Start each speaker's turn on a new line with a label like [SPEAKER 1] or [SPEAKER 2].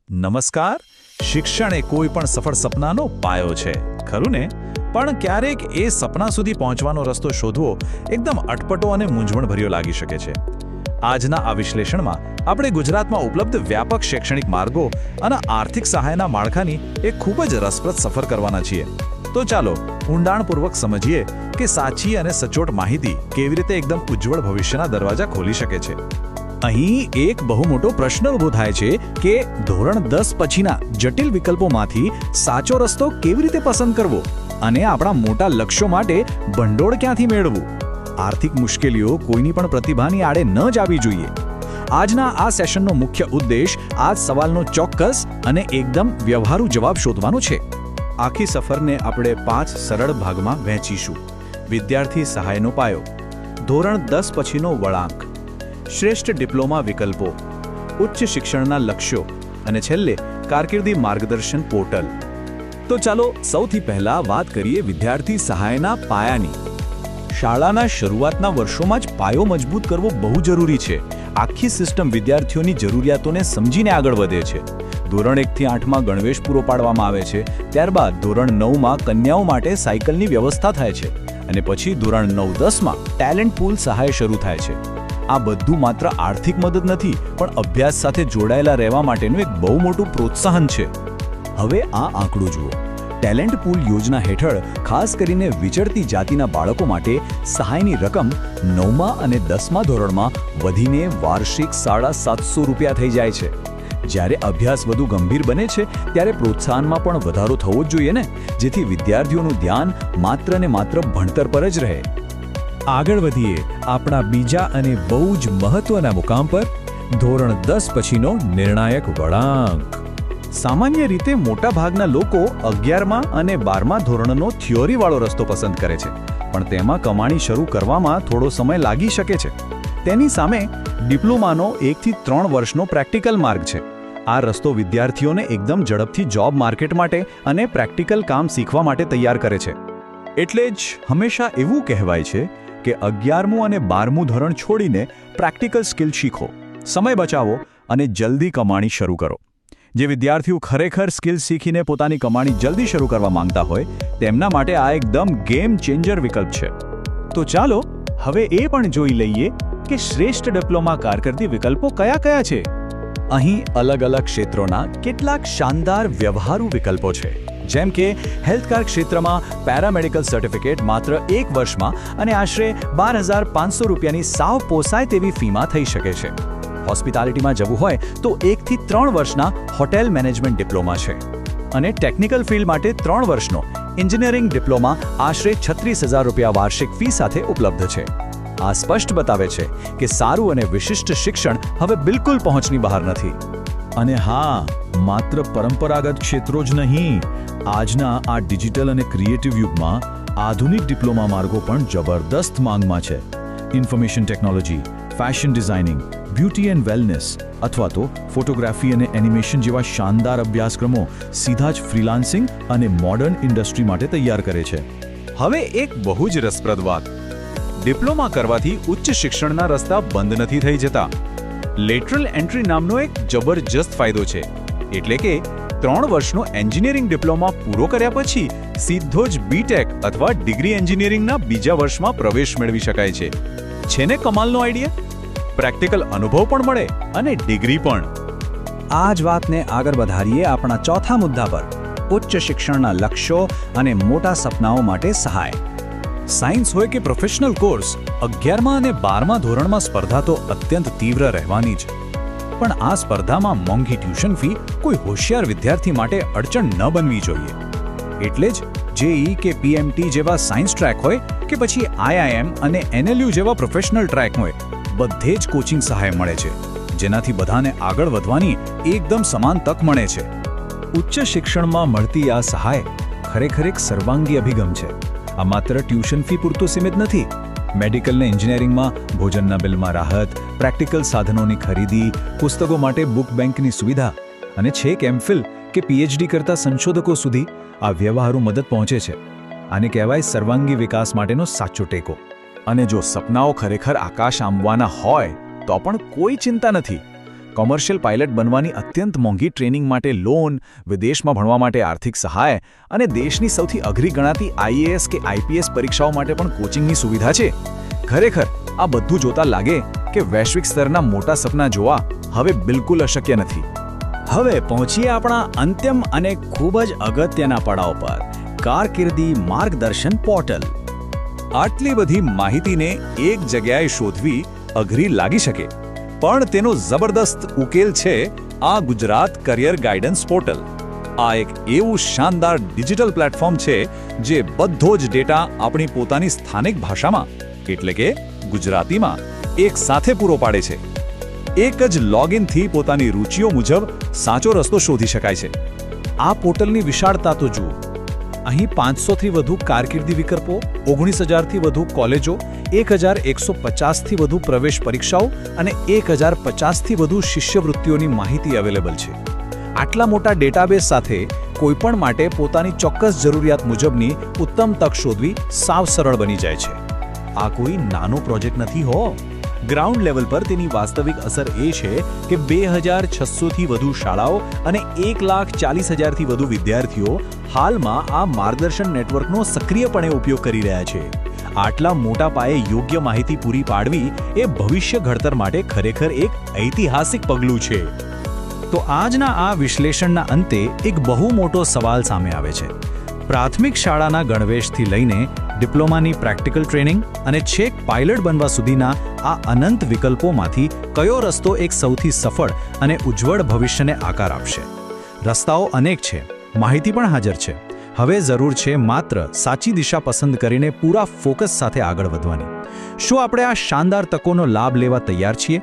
[SPEAKER 1] નમસ્કાર. શિક્ષણ એ કોઈ પણ સફળ સપનાનો પાયો છે, ખરું ને? પણ ક્યારેક એ સપના સુધી પહોંચવાનો રસ્તો શોધવો એકદમ અટપટો અને મૂંઝવણભર્યો લાગી શકે છે. આજના આ વિશ્લેષણમાં આપણે ગુજરાતમાં ઉપલબ્ધ વ્યાપક શૈક્ષણિક માર્ગો અને આર્થિક સહાયના માળખાની એક ખૂબ જ રસપ્રદ સફર કરવાના છીએ. તો ચાલો ઊંડાણપૂર્વક સમજીએ કે સાચી અને સચોટ માહિતી કેવી રીતે એકદમ ઉજ્જવળ ભવિષ્યના દરવાજા ખોલી શકે છે. અહીં એક બહુ મોટો પ્રશ્ન ઊભો થાય છે કે ધોરણ 10 પછીના જટિલ વિકલ્પોમાંથી સાચો રસ્તો કેવી રીતે પસંદ કરવો અને આપણા મોટા લક્ષ્યો માટે ભંડોળ ક્યાંથી મેળવવું. આર્થિક મુશ્કેલીઓ કોઈની પણ પ્રતિભાની આડે ન જ આવી જોઈએ. આજના આ સેશનનો મુખ્ય ઉદ્દેશ આ સવાલનો ચોક્કસ અને એકદમ વ્યવહારુ જવાબ શોધવાનો છે. આખી સફરને આપણે 5 સરળ ભાગમાં વહેંચીશું. વિદ્યાર્થી સહાયનો પાયો, ધોરણ 10 પછીનો વળાંક, શ્રેષ્ઠ ડિપ્લોમા વિકલ્પો, ઉચ્ચ શિક્ષણના લક્ષ્યો અને છેલ્લે કારકિર્દી માર્ગદર્શન પોર્ટલ. તો ચાલો સૌથી પહેલા વાત કરીએ વિદ્યાર્થી સહાયના પાયાની. શાળાના શરૂઆતના વર્ષોમાં જ પાયો મજબૂત કરવો બહુ જરૂરી છે. આખી સિસ્ટમ વિદ્યાર્થીઓની જરૂરિયાતોને સમજીને આગળ વધે છે. ધોરણ 1 થી 8માં ગણવેશ પૂરો પાડવામાં આવે છે, ત્યારબાદ ધોરણ 9માં કન્યાઓ માટે સાયકલની વ્યવસ્થા થાય છે અને પછી ધોરણ 9-10માં ટેલેન્ટ પૂલ સહાય શરૂ થાય છે. આ બધું માત્ર આર્થિક મદદ નથી, પણ અભ્યાસ સાથે જોડાયેલા રહેવા માટેનું એક બહુ મોટું પ્રોત્સાહન છે. હવે આ આંકડો જુઓ. ટેલેન્ટ પૂલ યોજના હેઠળ ખાસ કરીને વિચરતી જાતિના બાળકો માટે સહાયની રકમ 9મા અને 10મા ધોરણમાં વધીને વાર્ષિક ₹750 થઈ જાય છે. જ્યારે અભ્યાસ વધુ ગંભીર બને છે ત્યારે પ્રોત્સાહનમાં પણ વધારો થવો જ જોઈએ ને, જેથી વિદ્યાર્થીઓનું ધ્યાન માત્ર ને માત્ર ભણતર પર જ રહે. આગળ વધીએ આપણા બીજા અને બહુ જ મહત્વના મુકામ પર, ધોરણ 10 પછીનો નિર્ણાયક વળાંક. સામાન્ય રીતે મોટાભાગના લોકો 11મા અને 12મા ધોરણનો થિયોરીવાળો રસ્તો પસંદ કરે છે, પણ તેમાં કમાણી શરૂ કરવામાં થોડો સમય લાગી શકે છે. તેની સામે ડિપ્લોમાનો 1 થી 3 વર્ષનો પ્રેક્ટિકલ માર્ગ છે. આ રસ્તો વિદ્યાર્થીઓને એકદમ ઝડપથી જોબ માર્કેટ માટે અને પ્રેક્ટિકલ કામ શીખવા માટે તૈયાર કરે છે. એટલે જ હંમેશા એવું કહેવાય છે કે 11મું અને 12મું ધોરણ છોડીને પ્રેક્ટિકલ સ્કિલ શીખો, સમય બચાવો અને જલ્દી કમાણી શરૂ કરો. જે વિદ્યાર્થીઓ ખરેખર સ્કિલ શીખીને પોતાની કમાણી જલ્દી શરૂ કરવા માંગતા હોય તેમના માટે આ એકદમ ગેમ ચેન્જર વિકલ્પ છે. તો ચાલો હવે એ પણ જોઈ લઈએ કે શ્રેષ્ઠ ડિપ્લોમા કારકિર્દી વિકલ્પો કયા કયા છે. અહીં અલગ અલગ ક્ષેત્રોના કેટલાક શાનદાર વ્યવહારુ વિકલ્પો છે. જેમ કે હેલ્થકેર ક્ષેત્રમાં પેરામેડિકલ સર્ટિફિકેટ માત્ર 1 વર્ષમાં અને આશરે ₹12,500ની સાવ પોસાય તેવી ફીમાં થઈ શકે છે. હોસ્પિટાલિટીમાં જવું હોય તો 1 થી 3 વર્ષના હોટેલ મેનેજમેન્ટ ડિપ્લોમા છે. અને ટેકનિકલ ફિલ્ડ માટે 3 વર્ષનો એન્જિનિયરિંગ ડિપ્લોમા આશરે ₹36,000 વાર્ષિક ફી સાથે ઉપલબ્ધ છે. આ સ્પષ્ટ બતાવે છે કે સારું અને વિશિષ્ટ શિક્ષણ હવે બિલકુલ પહોંચની બહાર નથી. અને હા, માત્ર પરંપરાગત ક્ષેત્રો જ નહીં, આજના આ ડિજિટલ અને ક્રિએટિવ યુગમાં આધુનિક ડિપ્લોમા માર્ગો પણ જબરદસ્ત માંગમાં છે. Information technology, fashion designing, beauty and wellness અથવા તો ફોટોગ્રાફી અને એનિમેશન જેવા શાનદાર અભ્યાસક્રમો સીધા જ ફ્રીલાન્સિંગ અને મોડર્ન ઇન્ડસ્ટ્રી માટે તૈયાર કરે છે. હવે એક બહુ જ રસપ્રદ વાત, ડિપ્લોમા કરવાથી ઉચ્ચ શિક્ષણના રસ્તા બંધ નથી થઈ જતા. લેટરલ એન્ટ્રી નામનો એક જબરજસ્ત ફાયદો છે. એટલે કે 3 વર્ષનો એન્જિનિયરિંગ ડિપ્લોમા પૂરો કર્યા પછી સીધો જ બીટેક અથવા ડિગ્રી એન્જિનિયરિંગના બીજા વર્ષમાં પ્રવેશ મેળવી શકાય છે. છે ને કમાલનો આઈડિયા? પ્રેક્ટિકલ અનુભવ પણ મળે અને ડિગ્રી પણ. આ જ વાતને આગળ વધારીએ આપણા ચોથા મુદ્દા પર, ઉચ્ચ શિક્ષણના લક્ષ્યો અને મોટા સપનાઓ માટે સહાય. સાયન્સ હોય કે પ્રોફેશનલ કોર્સ, 11મા અને 12મા ધોરણમાં સ્પર્ધા તો અત્યંત તીવ્ર રહેવાની જ. પણ આ સ્પર્ધામાં મોંઘી ટ્યુશન ફી કોઈ હોશિયાર વિદ્યાર્થી માટે અડચણ ન બનવી જોઈએ. એટલે જ જેઈ કે પીએમટી જેવા સાયન્સ ટ્રેક હોય કે પછી આઈઆઈએમ અને એનએલયુ જેવા પ્રોફેશનલ ટ્રેક હોય, બધે જ કોચિંગ સહાય મળે છે, જેનાથી બધાને આગળ વધવાની એકદમ સમાન તક મળે છે. ઉચ્ચ શિક્ષણમાં મળતી આ સહાય ખરેખર એક સર્વાંગી અભિગમ છે. આ માત્ર ટ્યુશન ફી પૂરતું સીમિત નથી. મેડિકલ અને એન્જિનિયરિંગમાં ભોજનના બિલમાં રાહત, પ્રેક્ટિકલ સાધનોની ખરીદી, પુસ્તકો માટે બુક બેંકની સુવિધા અને છેક એમફિલ કે પીએચડી કરતા સંશોધકો સુધી આ વ્યવહારુ મદદ પહોંચે છે. આને કહેવાય સર્વાંગી વિકાસ માટેનો સાચો ટેકો. અને જો સપનાઓ ખરેખર આકાશ આંબવાના હોય તો પણ કોઈ ચિંતા નથી.
[SPEAKER 2] કોમર્શિયલ પાયલટ બનવાની અત્યંત મોંઘી ટ્રેનિંગ માટે લોન, વિદેશમાં ભણવા માટે આર્થિક સહાય અને દેશની સૌથી અઘરી ગણાતી આઈએએસ કે આઈપીએસ પરીક્ષાઓ માટે પણ કોચિંગની સુવિધા છે. ખરેખર આ બધું જોતા લાગે કે વૈશ્વિક સ્તરના મોટા સપના જોવા હવે બિલકુલ અશક્ય નથી.
[SPEAKER 3] હવે પહોંચીએ આપણા અંતિમ અને ખૂબ જ અગત્યના પડાવ પર, કારકિર્દી માર્ગદર્શન પોર્ટલ.
[SPEAKER 1] આટલી બધી માહિતીને એક જગ્યાએ શોધવી અઘરી લાગી શકે, પણ તેનો જબરદસ્ત ઉકેલ છે આ ગુજરાત કરિયર ગાઈડન્સ પોર્ટલ. આ એક એવું શાનદાર ડિજિટલ પ્લેટફોર્મ છે જે બધો જ ડેટા આપણી પોતાની સ્થાનિક ભાષામાં એટલે કે ગુજરાતીમાં એક સાથે પૂરો પાડે છે. એક જ લોગિનથી પોતાની રુચિઓ મુજબ સાચો રસ્તો શોધી શકાય છે.
[SPEAKER 3] આ પોર્ટલની વિશાળતા તો જુઓ. અહીં 500થી વધુ કારકિર્દી વિકલ્પો, 19,000થી વધુ કોલેજો, 1,150થી વધુ પ્રવેશ પરીક્ષાઓ અને 1,050થી વધુ શિષ્યવૃત્તિઓની માહિતી અવેલેબલ છે. આટલા મોટા ડેટાબેઝ સાથે કોઈપણ માટે પોતાની ચોક્કસ જરૂરિયાત મુજબની ઉત્તમ તક શોધવી સાવ સરળ બની જાય છે. આ કોઈ નાનો પ્રોજેક્ટ નથી હો. ગ્રાઉન્ડ લેવલ પર તેની વાસ્તવિક અસર એ છે કે 2,600થી વધુ શાળાઓ અને 1,40,000થી વધુ વિદ્યાર્થીઓ હાલમાં આ માર્ગદર્શન નેટવર્કનો સક્રિયપણે ઉપયોગ કરી રહ્યા છે. આટલા મોટા પાયે યોગ્ય માહિતી પૂરી પાડવી એ ભવિષ્ય ઘડતર માટે ખરેખર એક ઐતિહાસિક પગલું છે. તો આજના આ વિશ્લેષણના અંતે એક બહુ મોટો સવાલ સામે આવે છે. પ્રાથમિક શાળાના ગણવેશથી લઈને ડિપ્લોમાની પ્રેક્ટિકલ ટ્રેનિંગ અને છેક પાયલટ બનવા સુધીના આ અનંત વિકલ્પોમાંથી કયો રસ્તો એક સૌથી સફળ અને ઉજ્જવળ ભવિષ્યને આકાર આપશે? રસ્તાઓ અનેક છે, માહિતી પણ હાજર છે. હવે જરૂર છે માત્ર સાચી દિશા પસંદ કરીને પૂરા ફોકસ સાથે આગળ વધવાની. શું આપણે આ શાનદાર તકોનો લાભ લેવા તૈયાર છીએ?